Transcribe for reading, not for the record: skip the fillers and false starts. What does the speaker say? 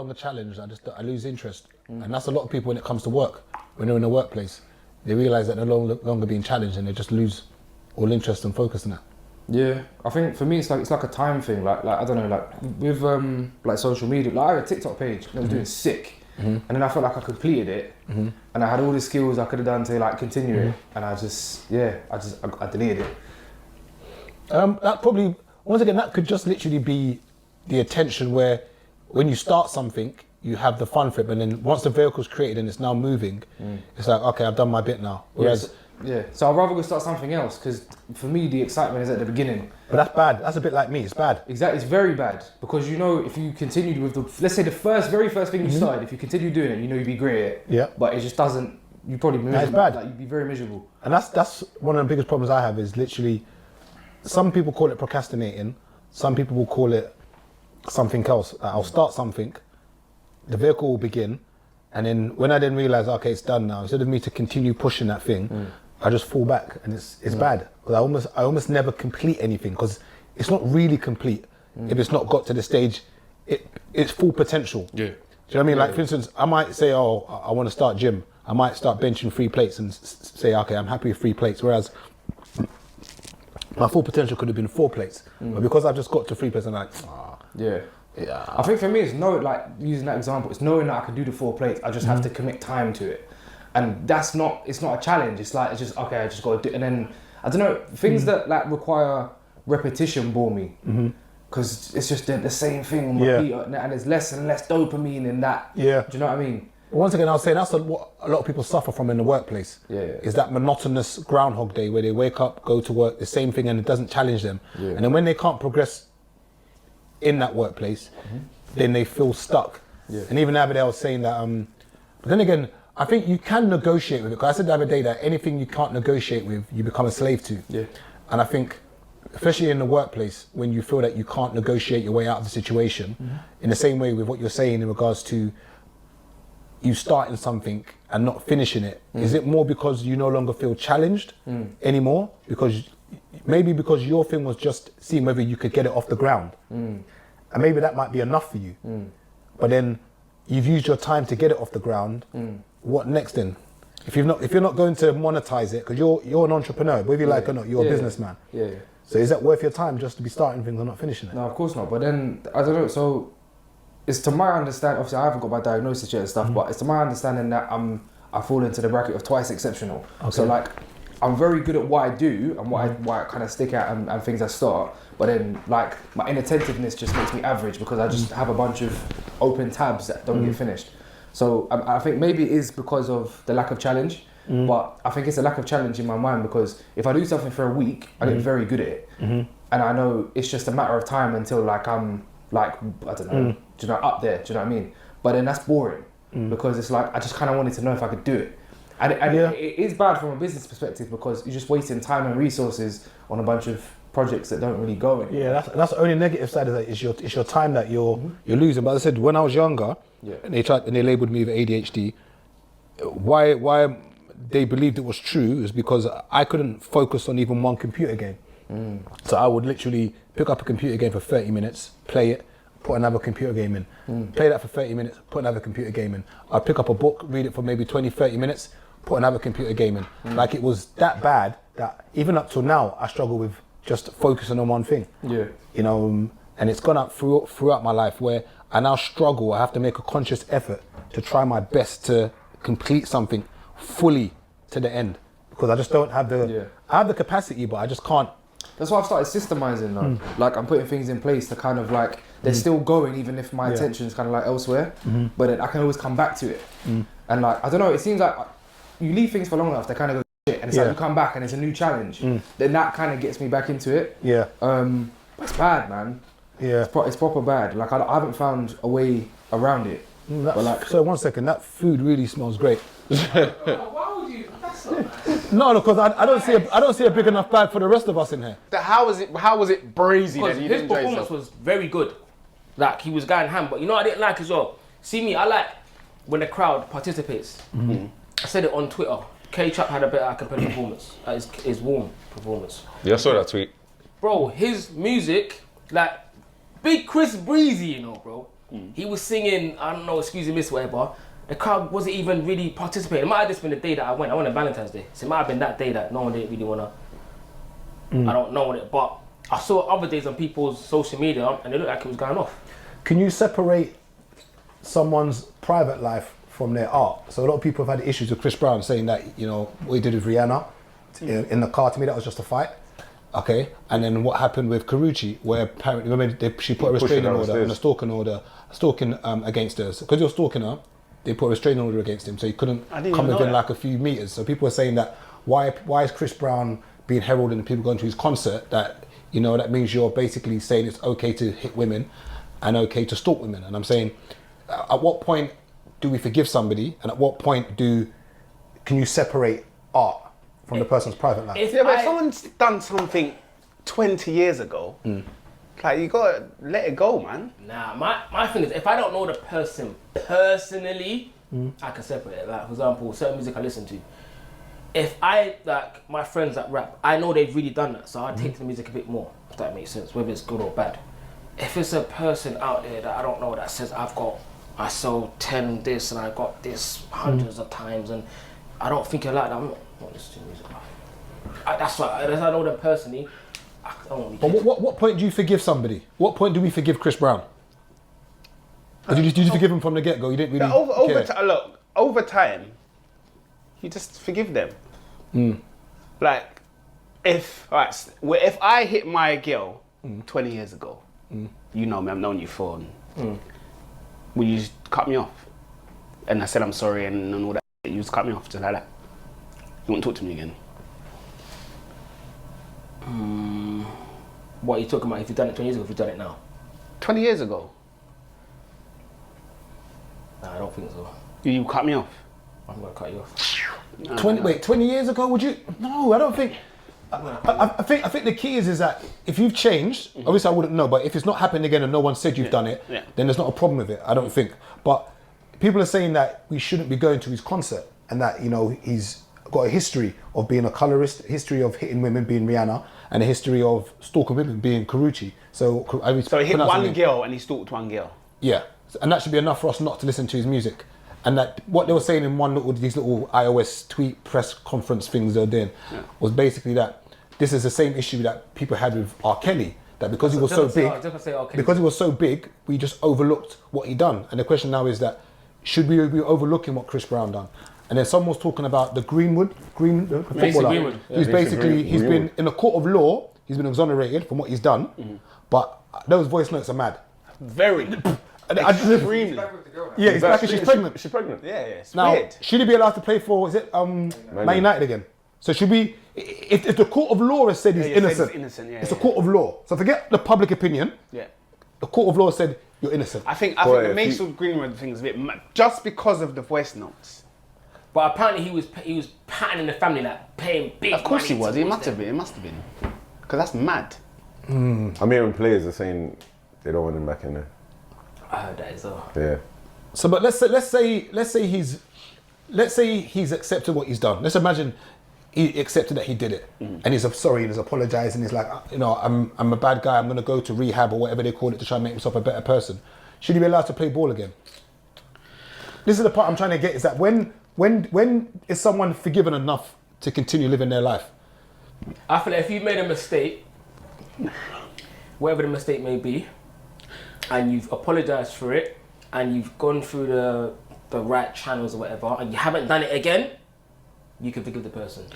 longer challenge, I lose interest. And that's a lot of people when it comes to work. When they're in the workplace, they realise that they're no longer being challenged and they just lose all interest and focus in that. Yeah, I think for me it's like a time thing. Like I don't know, like with like social media. Like I had a TikTok page and I was doing sick, and then I felt like I completed it, and I had all the skills I could have done to like continue it, and I deleted it. That probably, once again, that could just literally be the attention where when you start something, you have the fun for it, but then once the vehicle's created and it's now moving, it's like, okay, I've done my bit now. Whereas, so I'd rather go start something else, because for me the excitement is at the beginning. But that's bad. That's a bit like me. It's bad. Exactly, it's very bad, because you know if you continued with let's say the very first thing you started, if you continue doing it, you know you'd be great at it. Yeah. But it just doesn't. You probably be miserable. It's bad. Like, you'd be very miserable. And that's one of the biggest problems I have is literally, some people call it procrastinating. Some people will call it something else. Like I'll start something, the vehicle will begin, and then when I then realise, okay, it's done now, instead of me to continue pushing that thing, I just fall back, and it's bad. Because I almost never complete anything, because it's not really complete if it's not got to the stage, it's full potential. Yeah. Do you know what I mean? Like for instance, I might say, oh, I want to start gym. I might start benching 3 plates and say, okay, I'm happy with 3 plates. Whereas my full potential could have been 4 plates, but because I've just got to 3 plates, I'm like, yeah. I think for me, it's like using that example, it's knowing that I can do the 4 plates. I just have to commit time to it, and it's not a challenge. It's just okay. I just got to do it. And then I don't know, things that like require repetition bore me, because it's just the same thing on my feet, and there's less and less dopamine in that. Yeah. Do you know what I mean? Once again, I'll say that's what a lot of people suffer from in the workplace. Is that monotonous Groundhog Day where they wake up, go to work, the same thing, and it doesn't challenge them. And then when they can't progress in that workplace, then they feel stuck. And even the other day I was saying that, but then again, I think you can negotiate with it. Because I said the other day that anything you can't negotiate with, you become a slave to. And I think, especially in the workplace, when you feel that you can't negotiate your way out of the situation, in the same way with what you're saying in regards to you starting something and not finishing it, is it more because you no longer feel challenged anymore? Because your thing was just seeing whether you could get it off the ground. And maybe that might be enough for you. But then you've used your time to get it off the ground. What next then? If you're not going to monetize it, because you're an entrepreneur, whether you like or not, you're a businessman. So is that worth your time just to be starting things and not finishing it? No, of course not. But then I don't know. So it's to my understanding. Obviously, I haven't got my diagnosis yet and stuff. But it's to my understanding that I fall into the bracket of twice exceptional. So like, I'm very good at what I do and what I kind of stick at and things I start. But then like my inattentiveness just makes me average, because I just have a bunch of open tabs that don't get finished. So I think maybe it is because of the lack of challenge. But I think it's a lack of challenge in my mind, because if I do something for a week, I get very good at it. And I know it's just a matter of time until like I'm like, I don't know, do you know, up there, do you know what I mean? But then that's boring, because it's like, I just kind of wanted to know if I could do it. And it is bad from a business perspective, because you're just wasting time and resources on a bunch of projects that don't really go anywhere. Yeah, that's the only negative side of that, is your time that you're losing. But as I said, when I was younger, and they labelled me with ADHD, why they believed it was true is because I couldn't focus on even one computer game. So I would literally pick up a computer game for 30 minutes, play it, put another computer game in, play that for 30 minutes, put another computer game in. I'd pick up a book, read it for maybe 20, 30 minutes, put another computer game in. Like, it was that bad that even up till now, I struggle with just focusing on one thing. You know, and it's gone up throughout my life, where I now struggle. I have to make a conscious effort to try my best to complete something fully to the end, because I just don't have I have the capacity, but I just can't. That's why I've started systemizing now. Like, I'm putting things in place to kind of like, they're still going even if my attention is kind of like elsewhere, but then I can always come back to it. And like, I don't know, it seems like you leave things for long enough, they kind of go shit, and it's like you come back and it's a new challenge. Then that kind of gets me back into it. But it's bad, man. It's proper bad. Like, I haven't found a way around it. But like, so 1 second, that food really smells great. Why would you? That's not nice. No, because I don't see a big enough bag for the rest of us in here. How was it brazy Because then? You his didn't enjoy performance yourself? was very good. Like, he was going ham, but you know what I didn't like as well? See me, I like when the crowd participates. I said it on Twitter. K-Trap had a better acapella performance. His warm performance. Yeah, I saw that tweet. Bro, his music, like, big Chris Breezy, you know, bro. He was singing, I don't know, excuse me, miss, whatever. The crowd wasn't even really participating. It might have just been the day that I went. I went on Valentine's Day. So it might have been that day that no one didn't really want to, I don't know it, but I saw other days on people's social media and it looked like it was going off. Can you separate someone's private life from their art? So a lot of people have had issues with Chris Brown saying that, you know, what he did with Rihanna in the car, to me that was just a fight. Okay, and then what happened with Karrueche, where apparently she put a restraining order and a stalking against her. Because you're stalking her, they put a restraining order against him, so he couldn't come within like a few meters. So people are saying that why is Chris Brown being heralded and people going to his concert? That, you know, that means you're basically saying it's okay to hit women and okay to stalk women. And I'm saying, at what point do we forgive somebody, and at what point can you separate art from the person's private life? If someone's done something 20 years ago, like, you gotta let it go, man. Nah, my thing is, if I don't know the person personally, I can separate it. Like, for example, certain music I listen to. If like, my friends that rap, I know they've really done that, so I take to the music a bit more, if that makes sense, whether it's good or bad. If it's a person out there that I don't know that says, I sold 10 this and I got this hundreds of times, and I don't think you're like that, I'm not listening to music. That's why, as I know them personally, I don't really. But what point do you forgive somebody? What point do we forgive Chris Brown? Did you forgive him from the get-go? You didn't really care? Over time, you just forgive them. Like, if I hit my girl 20 years ago, you know me, I've known you for, will you just cut me off? And I said I'm sorry and all that, you just cut me off just like that. You won't talk to me again. What are you talking about? If you've done it 20 years ago, if you've done it now? 20 years ago? Nah, I don't think so. You cut me off? I'm gonna cut you off. 20 years ago, would you? No, I don't think. I think the key is that if you've changed, obviously I wouldn't know, but if it's not happened again and no one said you've done it, then there's not a problem with it, I don't think. But people are saying that we shouldn't be going to his concert, and that, you know, he's got a history of being a colorist, history of hitting women being Rihanna, and a history of stalking women being Karrueche. So he hit one girl and he stalked one girl? Yeah. And that should be enough for us not to listen to his music. And that what they were saying in these little iOS tweet press conference things they were doing was basically that this is the same issue that people had with R. Kelly. That because he was so big, we just overlooked what he done. And the question now is that should we be overlooking what Chris Brown done? And then someone was talking about the footballer. He's been in a court of law. He's been exonerated from what he's done, but those voice notes are mad. Very. Extremely. Yeah, he's back and she's pregnant. She's pregnant. Yeah, it's now, weird. Should he be allowed to play for, Man United again? So should we, if the court of law has said he's innocent, it's a court of law. So forget the public opinion. Yeah. The court of law said you're innocent. I think the Mason Greenwood thing is a bit mad, just because of the voice notes. But apparently he was patterning the family, like paying big. Of course he was. It must have been. Because that's mad. I'm hearing players are saying they don't want him back in there. I heard that as well. Yeah. So, but let's say he's accepted what he's done. Let's imagine he accepted that he did it, and he's sorry and he's apologised, and he's like, you know, I'm a bad guy. I'm going to go to rehab or whatever they call it to try and make himself a better person. Should he be allowed to play ball again? This is the part I'm trying to get, is that when is someone forgiven enough to continue living their life? I feel like if you made a mistake, whatever the mistake may be, and you've apologised for it, and you've gone through the right channels or whatever, and you haven't done it again, you can forgive the person.